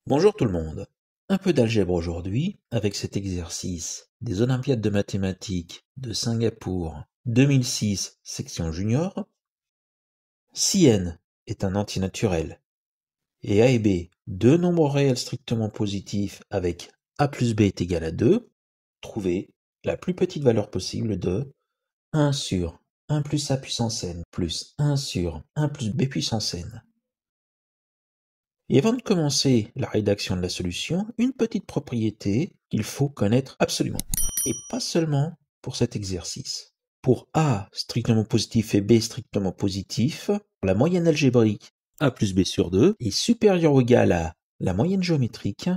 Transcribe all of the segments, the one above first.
Bonjour tout le monde. Un peu d'algèbre aujourd'hui avec cet exercice des Olympiades de mathématiques de Singapour 2006 section junior. Si n est un antinaturel et a et b deux nombres réels strictement positifs avec a plus b est égal à 2, trouvez la plus petite valeur possible de 1 sur 1 plus a puissance n plus 1 sur 1 plus b puissance n. Et avant de commencer la rédaction de la solution, une petite propriété qu'il faut connaître absolument. Et pas seulement pour cet exercice. Pour A strictement positif et B strictement positif, la moyenne algébrique A plus B sur 2 est supérieure ou égale à la moyenne géométrique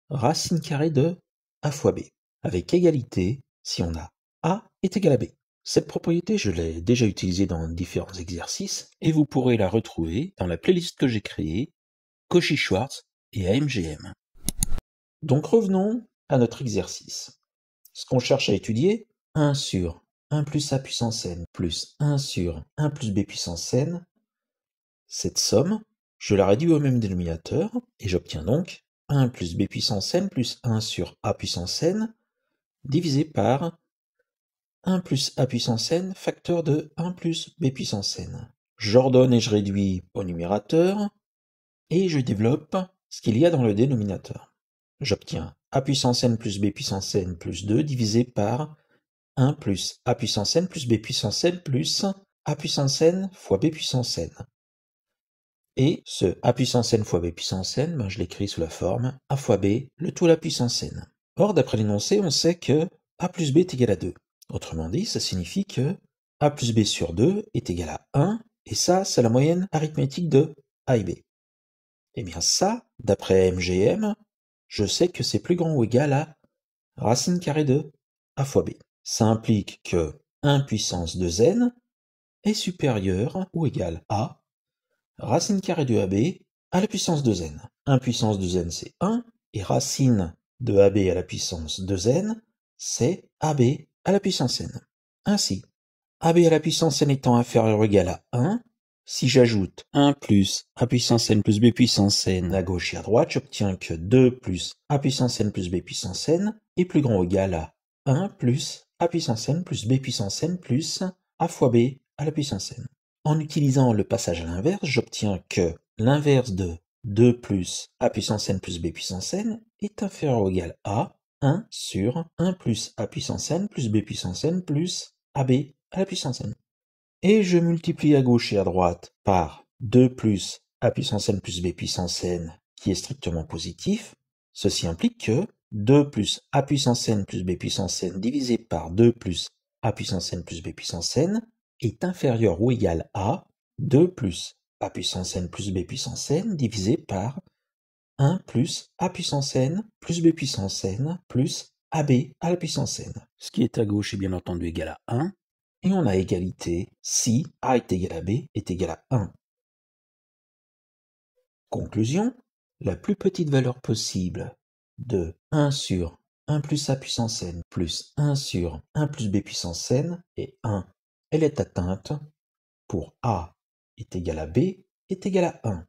racine carrée de A fois B, avec égalité si on a A est égal à B. Cette propriété, je l'ai déjà utilisée dans différents exercices et vous pourrez la retrouver dans la playlist que j'ai créée Cauchy-Schwarz et AMGM. Donc revenons à notre exercice. Ce qu'on cherche à étudier, 1 sur 1 plus a puissance n plus 1 sur 1 plus b puissance n, cette somme, je la réduis au même dénominateur et j'obtiens donc 1 plus b puissance n plus 1 sur a puissance n divisé par 1 plus a puissance n facteur de 1 plus b puissance n. J'ordonne et je réduis au numérateur et je développe ce qu'il y a dans le dénominateur. J'obtiens a puissance n plus b puissance n plus 2 divisé par 1 plus a puissance n plus b puissance n plus a puissance n fois b puissance n. Et ce a puissance n fois b puissance n, je l'écris sous la forme a fois b, le tout à la puissance n. Or, d'après l'énoncé, on sait que a plus b est égal à 2. Autrement dit, ça signifie que a plus b sur 2 est égal à 1, et ça, c'est la moyenne arithmétique de a et b. Eh bien ça, d'après MGM, je sais que c'est plus grand ou égal à racine carrée de a fois b. Ça implique que 1 puissance 2n est supérieur ou égal à racine carrée de ab à la puissance 2n. 1 puissance 2n c'est 1, et racine de ab à la puissance 2n c'est ab à la puissance n. Ainsi, ab à la puissance n étant inférieur ou égal à 1, si j'ajoute 1 plus a puissance n plus b puissance n à gauche et à droite, j'obtiens que 2 plus a puissance n plus b puissance n est plus grand ou égal à 1 plus a puissance n plus b puissance n plus a fois b à la puissance n. En utilisant le passage à l'inverse, j'obtiens que l'inverse de 2 plus a puissance n plus b puissance n est inférieur ou égal à 1 sur 1 plus a puissance n plus b puissance n plus ab à la puissance n. Et je multiplie à gauche et à droite par 2 plus a puissance n plus b puissance n qui est strictement positif. Ceci implique que 2 plus a puissance n plus b puissance n divisé par 2 plus a puissance n plus b puissance n est inférieur ou égal à 2 plus a puissance n plus b puissance n divisé par 1 plus a puissance n plus b puissance n plus ab à la puissance n. Ce qui est à gauche est bien entendu égal à 1. Et on a égalité si a est égal à b est égal à 1. Conclusion, la plus petite valeur possible de 1 sur 1 plus a puissance n plus 1 sur 1 plus b puissance n est 1. Elle est atteinte pour a est égal à b est égal à 1.